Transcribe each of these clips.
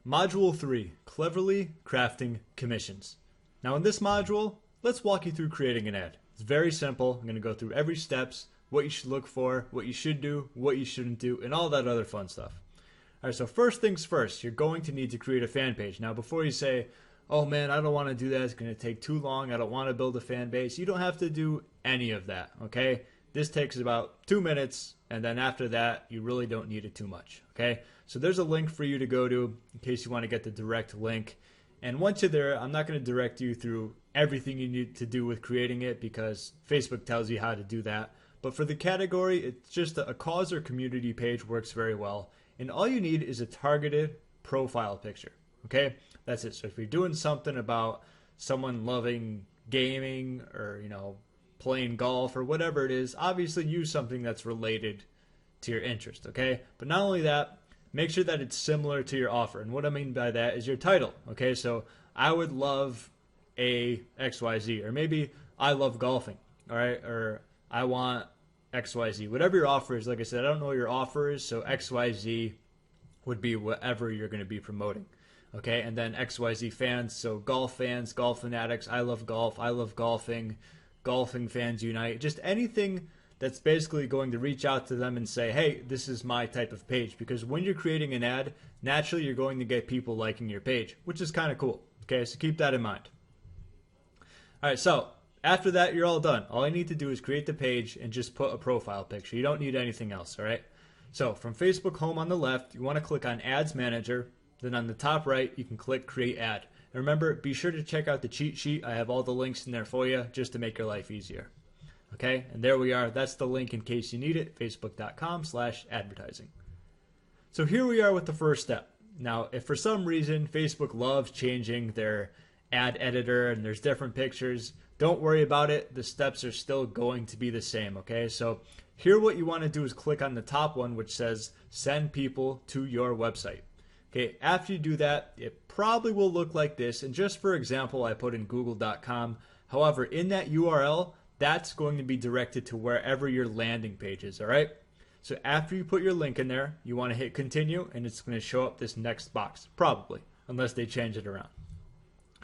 Module 3, Cleverly Crafting Commissions. Now in this module, let's walk you through creating an ad. It's very simple. I'm going to go through every steps, what you should look for, what you should do, what you shouldn't do, and all that other fun stuff. All right, so first things first, you're going to need to create a fan page. Now before you say, oh man, I don't want to do that, it's going to take too long, I don't want to build a fan base, you don't have to do any of that, okay? This takes about 2 minutes, and then after that, you really don't need it too much, okay? So there's a link for you to go to in case you want to get the direct link. And once you're there, I'm not going to direct you through everything you need to do with creating it because Facebook tells you how to do that. But for the category, it's just a cause or community page works very well. And all you need is a targeted profile picture, okay? That's it. So if you're doing something about someone loving gaming or, playing golf or whatever it is, obviously use something that's related to your interest, okay? But not only that, make sure that it's similar to your offer. And what I mean by that is your title, okay? So I would love a XYZ, or maybe I love golfing, all right? Or I want XYZ. Whatever your offer is, like I said, I don't know what your offer is, so XYZ would be whatever you're going to be promoting, okay? And then XYZ fans, so golf fans, golf fanatics, I love golfing, golfing fans unite, just anything that's basically going to reach out to them and say, hey, this is my type of page. Because when you're creating an ad, naturally you're going to get people liking your page, which is kind of cool. Okay, so keep that in mind. All right, so after that, you're all done. All I need to do is create the page and just put a profile picture. You don't need anything else, all right? So from Facebook Home on the left, you want to click on Ads Manager. Then on the top right, you can click Create Ad. And remember, be sure to check out the cheat sheet. I have all the links in there for you just to make your life easier. Okay, and there we are. That's the link in case you need it, facebook.com/advertising. So here we are with the first step. Now, if for some reason Facebook loves changing their ad editor and there's different pictures, don't worry about it. The steps are still going to be the same, okay? So here what you want to do is click on the top one, which says send people to your website. Okay, after you do that, it probably will look like this. And just for example, I put in google.com. However, in that URL, that's going to be directed to wherever your landing page is, all right? So after you put your link in there, you want to hit continue, and it's going to show up this next box, probably, unless they change it around.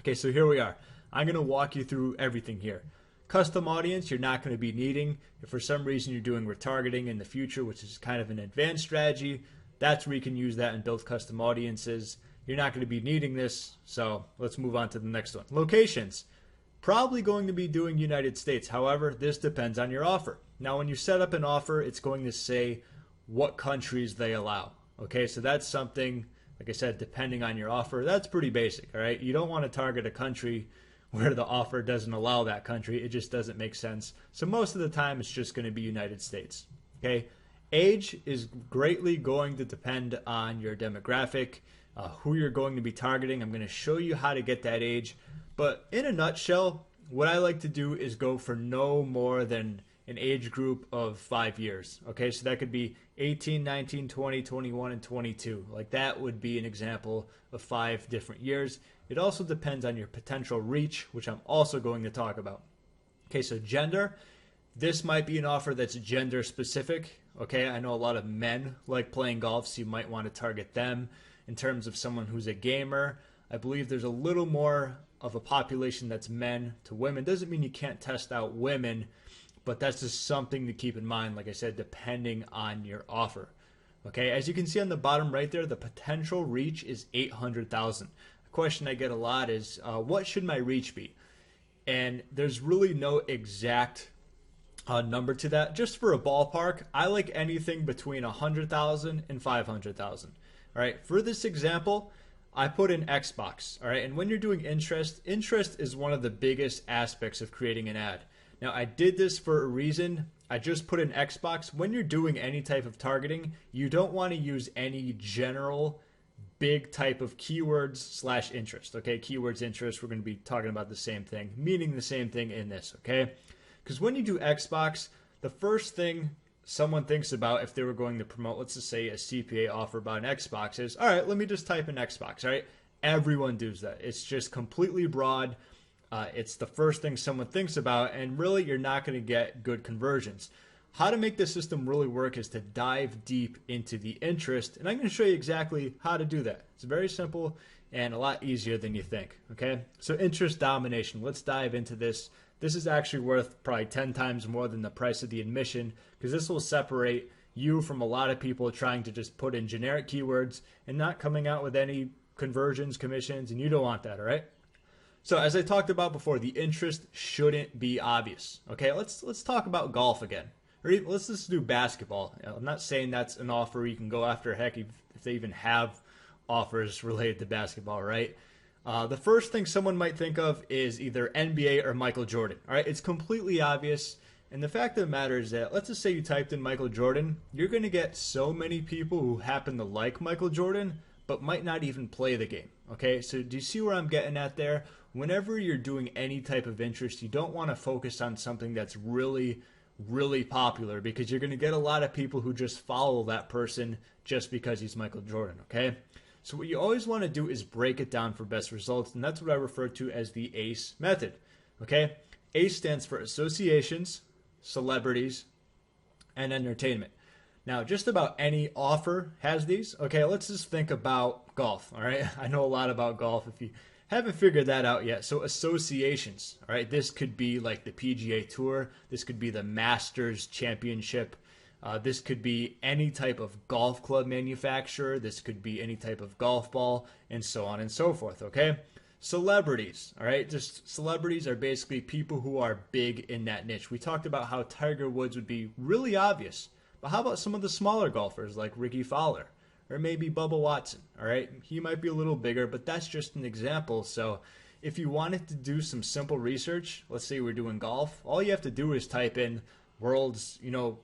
Okay, so here we are. I'm going to walk you through everything here. Custom audience, you're not going to be needing. If for some reason you're doing retargeting in the future, which is kind of an advanced strategy, that's where you can use that and build custom audiences. You're not going to be needing this, so let's move on to the next one. Locations. Probably going to be doing United States. However, this depends on your offer. Now, when you set up an offer, it's going to say what countries they allow. Okay, so that's something, like I said, depending on your offer, that's pretty basic, all right? You don't want to target a country where the offer doesn't allow that country. It just doesn't make sense. So most of the time, it's just going to be United States, okay? Age is greatly going to depend on your demographic, who you're going to be targeting. I'm going to show you how to get that age. But in a nutshell, what I like to do is go for no more than an age group of 5 years. Okay, so that could be 18, 19, 20, 21, and 22. Like that would be an example of 5 different years. It also depends on your potential reach, which I'm also going to talk about. Okay, so gender. This might be an offer that's gender specific. Okay, I know a lot of men like playing golf, so you might want to target them. In terms of someone who's a gamer, I believe there's a little more of a population that's men to women. Doesn't mean you can't test out women, but that's just something to keep in mind, like I said, depending on your offer. Okay, as you can see on the bottom right there, the potential reach is 800,000. A question I get a lot is, what should my reach be? And there's really no exact number to that. Just for a ballpark, I like anything between 100,000 and 500,000. All right, for this example, I put in Xbox, all right? And when you're doing interest is one of the biggest aspects of creating an ad. Now, I did this for a reason. I just put in Xbox. When you're doing any type of targeting, you don't want to use any general big type of keywords / interest, okay? Keywords, interest, we're going to be talking about the same thing, meaning the same thing in this, okay? Because when you do Xbox, the first thing someone thinks about if they were going to promote, let's just say a CPA offer about an Xbox is, all right, let me just type in Xbox, all right? Everyone does that. It's just completely broad. It's the first thing someone thinks about, and really you're not going to get good conversions. how to make this system really work is to dive deep into the interest, and I'm going to show you exactly how to do that. It's very simple and a lot easier than you think, okay? So interest domination, let's dive into this. This is actually worth probably 10 times more than the price of the admission, because this will separate you from a lot of people trying to just put in generic keywords and not coming out with any conversions, commissions, and you don't want that, all right? So as I talked about before, the interest shouldn't be obvious, okay? Let's talk about golf again. Or even, let's just do basketball. I'm not saying that's an offer you can go after, heck, if they even have offers related to basketball, right? The first thing someone might think of is either NBA or Michael Jordan, all right? It's completely obvious. And the fact of the matter is that, let's just say you typed in Michael Jordan, you're going to get so many people who happen to like Michael Jordan, but might not even play the game, okay? So do you see where I'm getting at there? Whenever you're doing any type of interest, you don't want to focus on something that's really popular, because you're going to get a lot of people who just follow that person just because he's Michael Jordan, okay? So what you always want to do is break it down for best results, and that's what I refer to as the ACE method, okay? ACE stands for associations, celebrities, and entertainment. Now, just about any offer has these. Okay, let's just think about golf, all right? I know a lot about golf if you haven't figured that out yet. So associations, all right? This could be like the PGA Tour. This could be the Masters Championship. This could be any type of golf club manufacturer. This could be any type of golf ball, and so on and so forth, okay? Celebrities, all right? Just celebrities are basically people who are big in that niche. We talked about how Tiger Woods would be really obvious, but how about some of the smaller golfers like Ricky Fowler or maybe Bubba Watson, all right? He might be a little bigger, but that's just an example. So if you wanted to do some simple research, let's say we're doing golf, all you have to do is type in world's,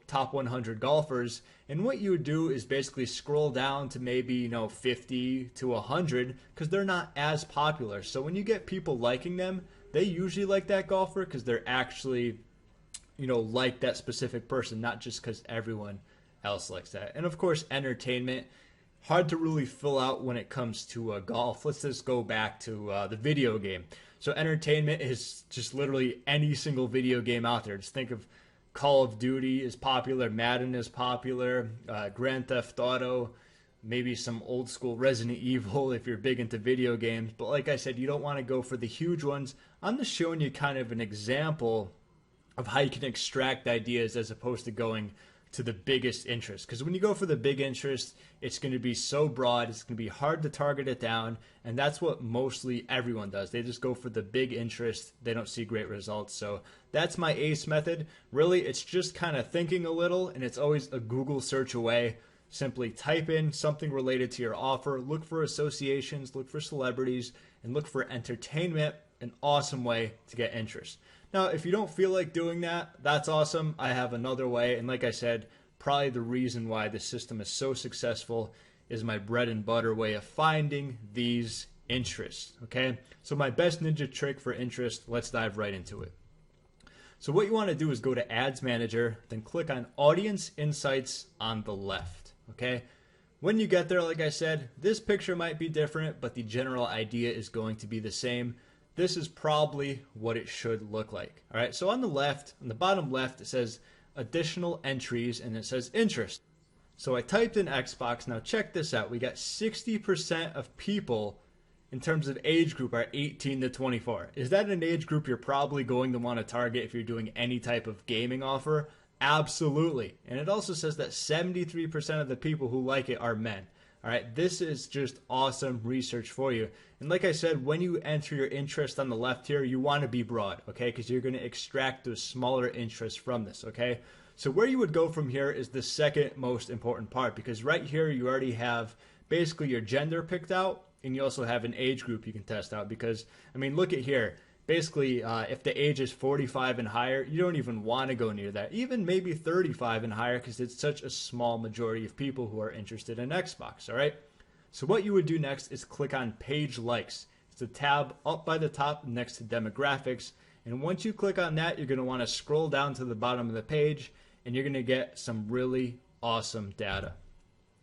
top 100 golfers, and what you would do is basically scroll down to maybe, 50 to 100, because they're not as popular. So when you get people liking them, they usually like that golfer because they're actually, like that specific person, not just because everyone else likes that. And of course, entertainment, hard to really fill out when it comes to golf. Let's just go back to the video game. So entertainment is just literally any single video game out there. Just think of Call of Duty is popular, Madden is popular, Grand Theft Auto, maybe some old school Resident Evil if you're big into video games. But like I said, you don't want to go for the huge ones. I'm just showing you kind of an example of how you can extract ideas as opposed to going to the biggest interest. Because when you go for the big interest, it's going to be so broad, it's going to be hard to target it down, and that's what mostly everyone does. They just go for the big interest, they don't see great results. So that's my ACE method. Really, it's just kind of thinking a little, and it's always a Google search away. Simply type in something related to your offer, look for associations, look for celebrities, and look for entertainment, an awesome way to get interest. Now, if you don't feel like doing that, that's awesome. I have another way. And like I said, probably the reason why this system is so successful is my bread and butter way of finding these interests. Okay. So my best ninja trick for interest, let's dive right into it. So what you want to do is go to Ads Manager, then click on Audience Insights on the left. Okay. When you get there, like I said, this picture might be different, but the general idea is going to be the same. This is probably what it should look like. All right, so on the left, on the bottom left, it says additional entries and it says interest. So I typed in Xbox. Now check this out. We got 60% of people in terms of age group are 18 to 24. Is that an age group you're probably going to want to target if you're doing any type of gaming offer? Absolutely. And it also says that 73% of the people who like it are men. All right, this is just awesome research for you. And like I said, when you enter your interest on the left here, you want to be broad, okay? Because you're going to extract those smaller interests from this, okay? So where you would go from here is the second most important part, because right here you already have basically your gender picked out, and you also have an age group you can test out. Because, I mean, look at here. Basically, if the age is 45 and higher, you don't even want to go near that. Even maybe 35 and higher, because it's such a small majority of people who are interested in Xbox, all right? So what you would do next is click on Page Likes. It's a tab up by the top next to Demographics. And once you click on that, you're going to want to scroll down to the bottom of the page, and you're going to get some really awesome data.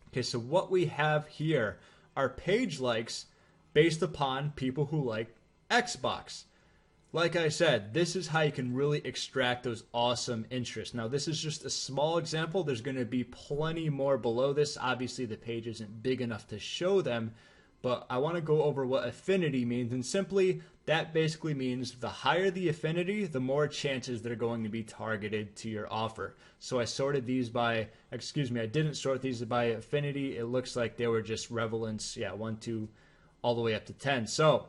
Okay, so what we have here are page likes based upon people who like Xbox. like I said, this is how you can really extract those awesome interests. Now, this is just a small example. There's going to be plenty more below this. Obviously, the page isn't big enough to show them, but I want to go over what affinity means. And simply, that basically means the higher the affinity, the more chances they're going to be targeted to your offer. So I sorted these by, I didn't sort these by affinity. It looks like they were just relevance, 1, 2, all the way up to 10. So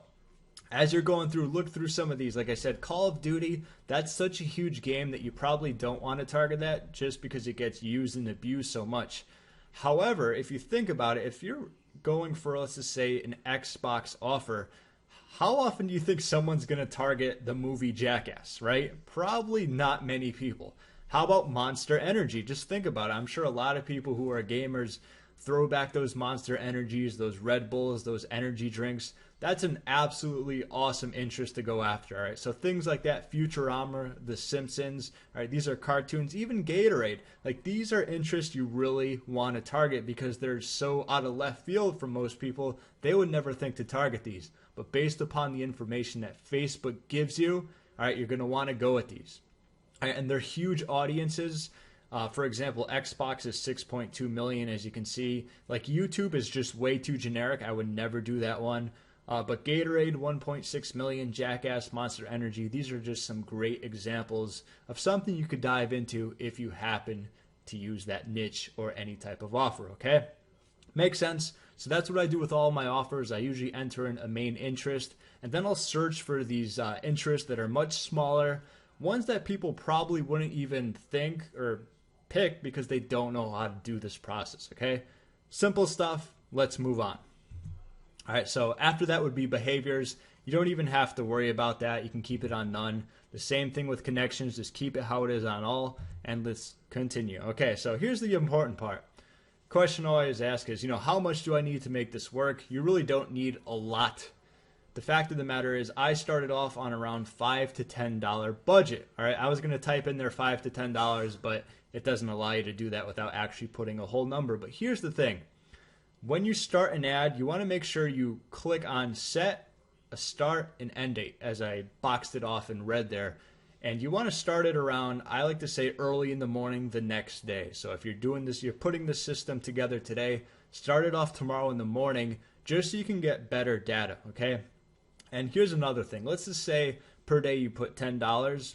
as you're going through, look through some of these. Like I said, Call of Duty, that's such a huge game that you probably don't want to target that just because it gets used and abused so much. However, if you think about it, if you're going for, let's just say, an Xbox offer, how often do you think someone's going to target the movie Jackass, right? Probably not many people. How about Monster Energy? Just think about it. I'm sure a lot of people who are gamers throw back those Monster Energies, those Red Bulls, those energy drinks. That's an absolutely awesome interest to go after, all right? So things like that, Futurama, The Simpsons, all right, these are cartoons, even Gatorade. Like, these are interests you really want to target because they're so out of left field for most people, they would never think to target these. But based upon the information that Facebook gives you, all right, you're going to want to go at these. All right, and they're huge audiences. For example, Xbox is 6.2 million, as you can see. Like, YouTube is just way too generic. I would never do that one. But Gatorade, 1.6 million, Jackass, Monster Energy, these are just some great examples of something you could dive into if you happen to use that niche or any type of offer, okay? Makes sense? So that's what I do with all my offers. I usually enter in a main interest, and then I'll search for these interests that are much smaller, ones that people probably wouldn't even think or pick because they don't know how to do this process, okay? Simple stuff. Let's move on. All right, so after that would be behaviors. You don't even have to worry about that. You can keep it on none. The same thing with connections. Just keep it how it is on all, and let's continue. Okay, so here's the important part. Question I always ask is, how much do I need to make this work? You really don't need a lot. The fact of the matter is I started off on around $5 to $10 budget. All right, I was going to type in there $5 to $10, but it doesn't allow you to do that without actually putting a whole number. But here's the thing. When you start an ad, you want to make sure you click on set a start and end date, as I boxed it off in red there. And you want to start it around, I like to say, early in the morning the next day. So if you're doing this, you're putting the system together today, start it off tomorrow in the morning just so you can get better data, okay? And here's another thing. Let's just say per day you put $10.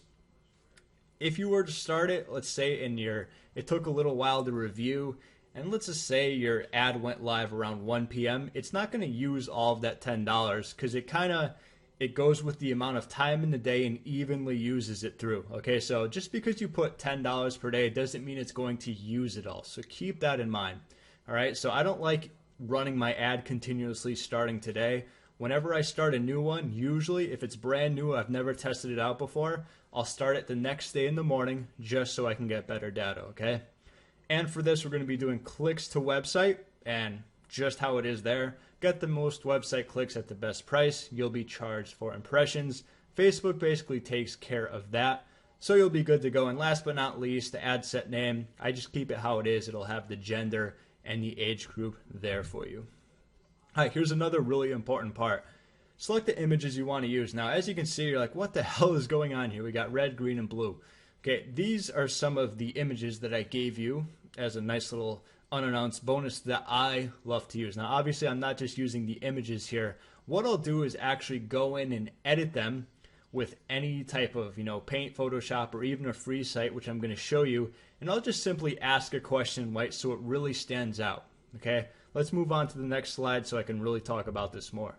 If you were to start it, let's say it took a little while to review, and let's just say your ad went live around 1 p.m., it's not going to use all of that $10 because it goes with the amount of time in the day and evenly uses it through. Okay, so just because you put $10 per day doesn't mean it's going to use it all. So keep that in mind. All right, so I don't like running my ad continuously starting today. Whenever I start a new one, usually if it's brand new, I've never tested it out before, I'll start it the next day in the morning just so I can get better data, okay? And for this, we're going to be doing clicks to website and just how it is there. Get the most website clicks at the best price. You'll be charged for impressions. Facebook basically takes care of that. So you'll be good to go. And last but not least, the ad set name. I just keep it how it is. It'll have the gender and the age group there for you. All right, here's another really important part. Select the images you want to use. Now, as you can see, you're like, what the hell is going on here? We got red, green, and blue. Okay, these are some of the images that I gave you as a nice little unannounced bonus that I love to use. Now, obviously, I'm not just using the images here. What I'll do is actually go in and edit them with any type of, Paint, Photoshop, or even a free site, which I'm going to show you. And I'll just simply ask a question, right, so it really stands out. Okay, let's move on to the next slide so I can really talk about this more.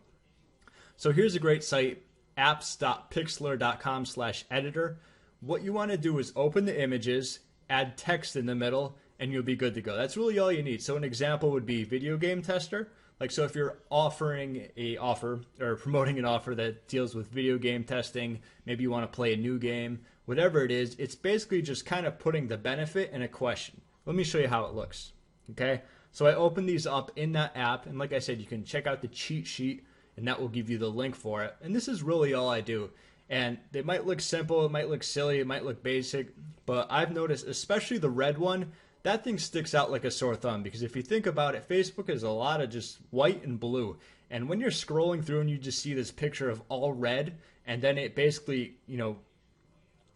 So here's a great site, apps.pixlr.com/editor. What you want to do is open the images, add text in the middle, and you'll be good to go. That's really all you need. So an example would be video game tester. So if you're offering a offer or promoting an offer that deals with video game testing, maybe you want to play a new game, whatever it is, it's basically just kind of putting the benefit in a question. Let me show you how it looks. Okay, so I open these up in that app, and like I said, you can check out the cheat sheet, and that will give you the link for it. And this is really all I do. And they might look simple, it might look silly, it might look basic, but I've noticed, especially the red one, that thing sticks out like a sore thumb, because if you think about it, Facebook is a lot of just white and blue. And when you're scrolling through and you just see this picture of all red, and then it basically,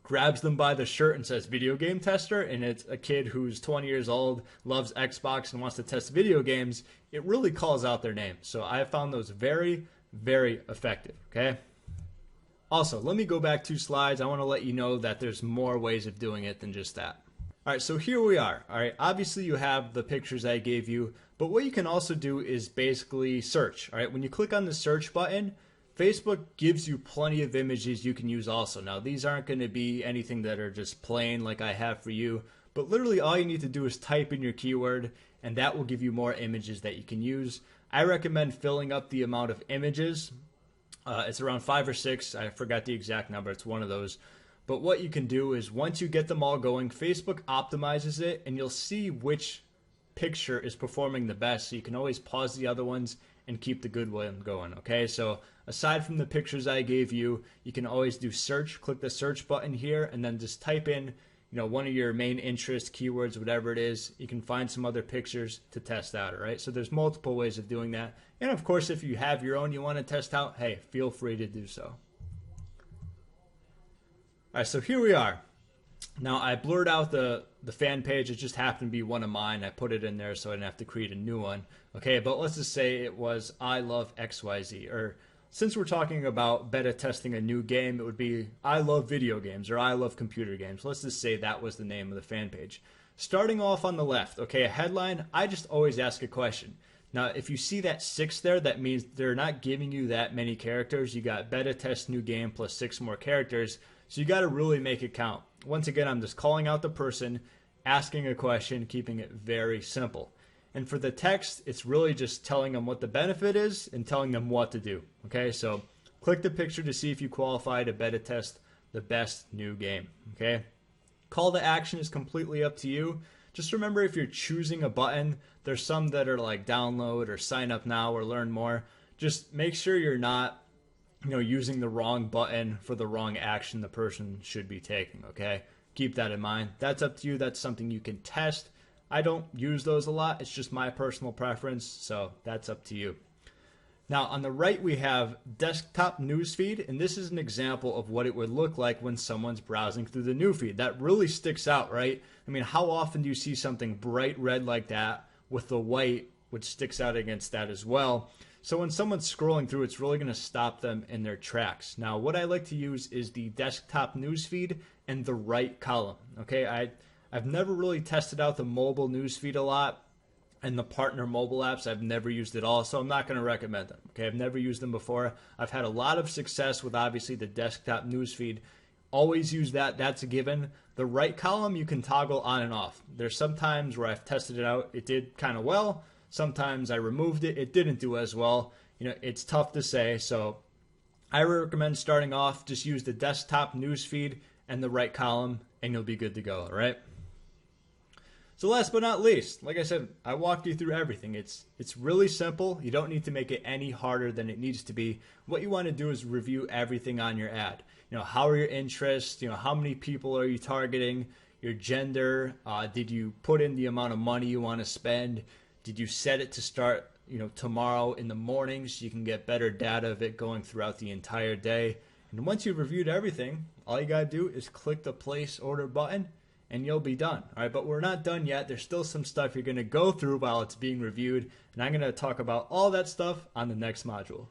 grabs them by the shirt and says video game tester, and it's a kid who's 20 years old, loves Xbox, and wants to test video games, it really calls out their name. So I have found those very, very effective, okay? Also, let me go back 2 slides. I want to let you know that there's more ways of doing it than just that. All right, so here we are. All right, obviously you have the pictures I gave you, but what you can also do is basically search. All right, when you click on the search button, Facebook gives you plenty of images you can use also. Now, these aren't going to be anything that are just plain like I have for you, but literally all you need to do is type in your keyword, and that will give you more images that you can use. I recommend filling up the amount of images. It's around 5 or 6. I forgot the exact number. It's one of those. But what you can do is once you get them all going, Facebook optimizes it, and you'll see which picture is performing the best. So you can always pause the other ones and keep the good one going, okay? So aside from the pictures I gave you, you can always do search. Click the search button here, and then just type in one of your main interest keywords, whatever it is. You can find some other pictures to test out, all right? So there's multiple ways of doing that. And of course, if you have your own you want to test out, hey, feel free to do so. All right, so here we are. Now, I blurred out the fan page. It just happened to be one of mine. I put it in there so I didn't have to create a new one. Okay, but let's just say it was I love XYZ. Or since we're talking about beta testing a new game, it would be I love video games or I love computer games. Let's just say that was the name of the fan page. Starting off on the left, okay, a headline, I just always ask a question. Now, if you see that 6 there, that means they're not giving you that many characters. You got beta test new game plus 6 more characters. So you got to really make it count. Once again, I'm just calling out the person, asking a question, keeping it very simple. And for the text, it's really just telling them what the benefit is and telling them what to do. Okay, so click the picture to see if you qualify to beta test the best new game. Okay, call to action is completely up to you. Just remember, if you're choosing a button, there's some that are like download or sign up now or learn more. Just make sure you're not using the wrong button for the wrong action the person should be taking, okay? Keep that in mind. That's up to you. That's something you can test. I don't use those a lot. It's just my personal preference, so that's up to you. Now, on the right, we have desktop newsfeed, and this is an example of what it would look like when someone's browsing through the newsfeed. That really sticks out, right? I mean, how often do you see something bright red like that with the white, which sticks out against that as well? So when someone's scrolling through, it's really going to stop them in their tracks. Now, what I like to use is the desktop newsfeed and the right column. Okay, I've never really tested out the mobile newsfeed a lot, and the partner mobile apps I've never used at all, so I'm not going to recommend them. Okay, I've never used them before. I've had a lot of success with obviously the desktop newsfeed. Always use that. That's a given. The right column you can toggle on and off. There's some times where I've tested it out. It did kind of well. Sometimes I removed it. It didn't do as well. It's tough to say. So I recommend starting off, just use the desktop newsfeed and the right column, and you'll be good to go, all right? So last but not least, like I said, I walked you through everything. It's really simple. You don't need to make it any harder than it needs to be. What you want to do is review everything on your ad. How are your interests? How many people are you targeting? Your gender? Did you put in the amount of money you want to spend? Did you set it to start, tomorrow in the morning so you can get better data of it going throughout the entire day? And once you've reviewed everything, all you got to do is click the place order button and you'll be done. All right, but we're not done yet. There's still some stuff you're going to go through while it's being reviewed, and I'm going to talk about all that stuff on the next module.